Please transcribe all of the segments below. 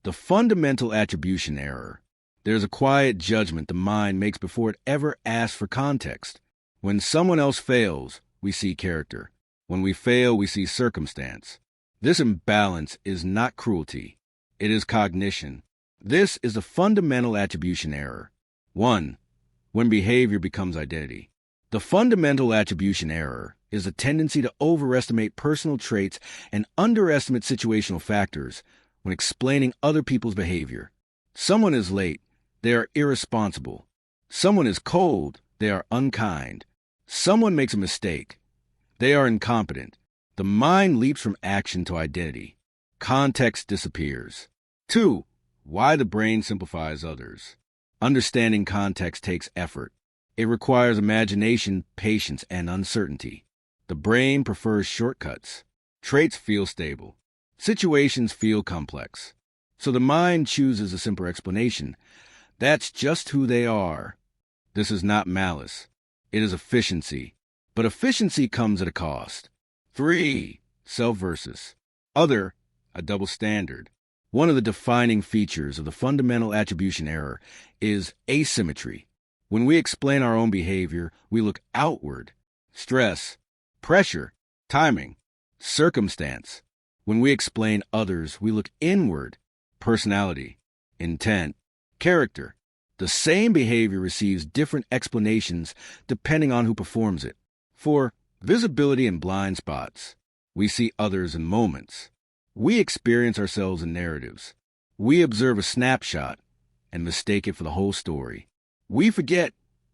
The fundamental attribution error. There's a quiet judgment the mind makes before it ever asks for context. When someone else fails, we see character. When we fail, we see circumstance. This imbalance is not cruelty. It is cognition. This is the fundamental attribution error. 1. When behavior becomes identity. The fundamental attribution error is a tendency to overestimate personal traits and underestimate situational factors when explaining other people's behavior. Someone is late, they are irresponsible. Someone is cold, they are unkind. Someone makes a mistake, they are incompetent. The mind leaps from action to identity. Context disappears. 2. Why the brain simplifies others. Understanding context takes effort. It requires imagination, patience, and uncertainty. The brain prefers shortcuts. Traits feel stable. Situations feel complex. So the mind chooses a simple explanation. That's just who they are. This is not malice. It is efficiency. But efficiency comes at a cost. 3. Self versus other, a double standard. One of the defining features of the fundamental attribution error is asymmetry. When we explain our own behavior, we look outward. Stress, pressure, timing, circumstance. When we explain others, we look inward. Personality, intent, character. The same behavior receives different explanations depending on who performs it. For visibility and blind spots, we see others in moments. We experience ourselves in narratives. We observe a snapshot and mistake it for the whole story. We forget.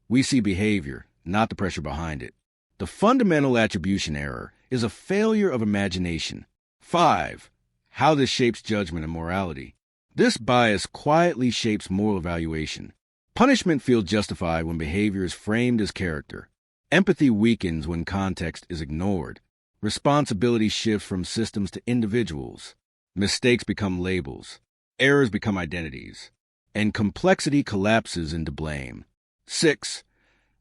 We see behavior, not the pressure behind it. The fundamental attribution error is a failure of imagination. 5. How this shapes judgment and morality. This bias quietly shapes moral evaluation. Punishment feels justified when behavior is framed as character. Empathy weakens when context is ignored. Responsibility shifts from systems to individuals. Mistakes become labels. Errors become identities. And complexity collapses into blame. 6.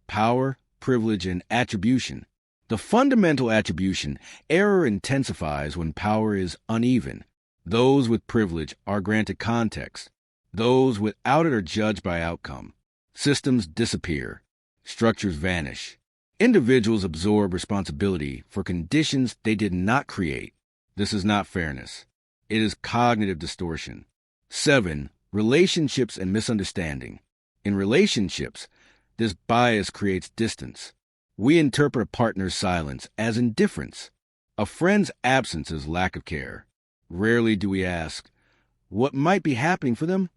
Power, privilege, and attribution. The fundamental attribution error intensifies when power is uneven. Those with privilege are granted context. Those without it are judged by outcome. Systems disappear. Structures vanish. Individuals absorb responsibility for conditions they did not create. This is not fairness. It is cognitive distortion. 7. Relationships and misunderstanding. In relationships, this bias creates distance. We interpret a partner's silence as indifference, a friend's absence as lack of care. Rarely do we ask, what might be happening for them?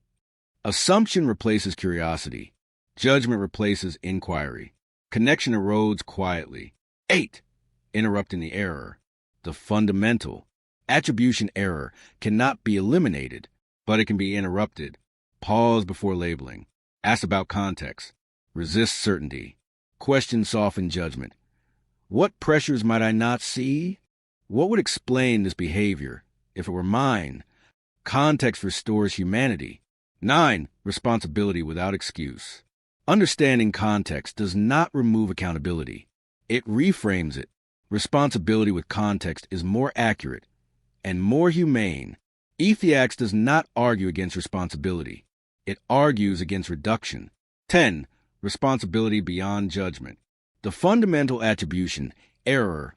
Assumption replaces curiosity. Judgment replaces inquiry. Connection erodes quietly. 8. Interrupting the error. The fundamental attribution error cannot be eliminated, but it can be interrupted. Pause before labeling. Ask about context. Resist certainty. Question soften judgment. What pressures might I not see? What would explain this behavior if it were mine? Context restores humanity. 9. Responsibility without excuse. Understanding context does not remove accountability. It reframes it. Responsibility with context is more accurate and more humane. Ethiax does not argue against responsibility. It argues against reduction. 10. Responsibility beyond judgment. The fundamental attribution error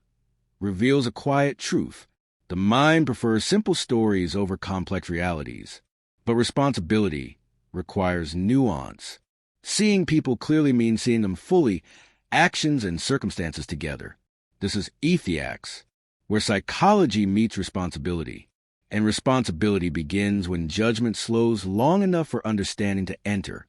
reveals a quiet truth. The mind prefers simple stories over complex realities. But responsibility requires nuance. Seeing people clearly means seeing them fully, actions and circumstances together. This is Ethiax, where psychology meets responsibility. And responsibility begins when judgment slows long enough for understanding to enter.